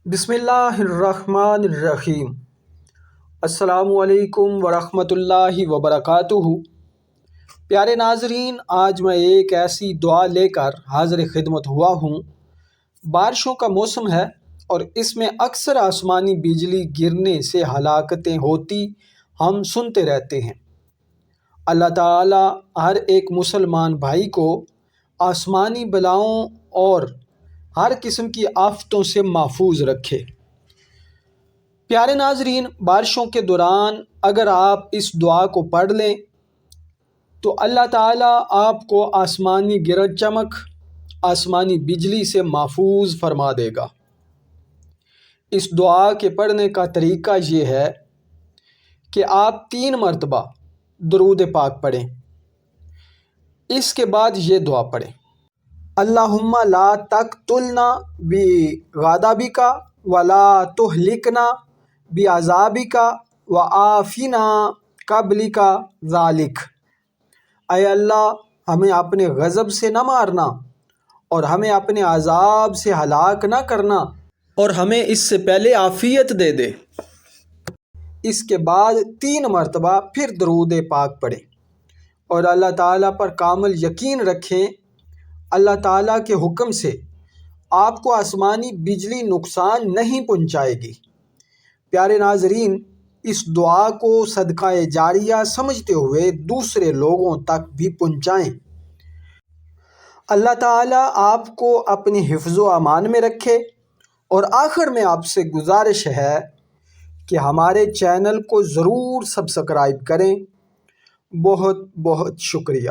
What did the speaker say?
بسم اللہ الرحمن الرحیم۔ السلام علیکم ورحمۃ اللہ وبرکاتہ۔ پیارے ناظرین، آج میں ایک ایسی دعا لے کر حاضر خدمت ہوا ہوں۔ بارشوں کا موسم ہے اور اس میں اکثر آسمانی بجلی گرنے سے ہلاکتیں ہوتی ہم سنتے رہتے ہیں۔ اللہ تعالیٰ ہر ایک مسلمان بھائی کو آسمانی بلاؤں اور ہر قسم کی آفتوں سے محفوظ رکھے۔ پیارے ناظرین، بارشوں کے دوران اگر آپ اس دعا کو پڑھ لیں تو اللہ تعالیٰ آپ کو آسمانی گرج چمک، آسمانی بجلی سے محفوظ فرما دے گا۔ اس دعا کے پڑھنے کا طریقہ یہ ہے کہ آپ 3 مرتبہ درود پاک پڑھیں۔ اس کے بعد یہ دعا پڑھیں: اللہم لا تقتلنا بغضبک ولا تہلکنا بعذابک وعافنا قبل ذالک۔ اے اللہ، ہمیں اپنے غضب سے نہ مارنا اور ہمیں اپنے عذاب سے ہلاک نہ کرنا، اور ہمیں اس سے پہلے عافیت دے دے۔ اس کے بعد 3 مرتبہ پھر درود پاک پڑھیں اور اللہ تعالیٰ پر کامل یقین رکھیں۔ اللہ تعالیٰ کے حکم سے آپ کو آسمانی بجلی نقصان نہیں پہنچائے گی۔ پیارے ناظرین، اس دعا کو صدقہ جاریہ سمجھتے ہوئے دوسرے لوگوں تک بھی پہنچائیں۔ اللہ تعالیٰ آپ کو اپنی حفظ و امان میں رکھے۔ اور آخر میں آپ سے گزارش ہے کہ ہمارے چینل کو ضرور سبسکرائب کریں۔ بہت بہت شکریہ۔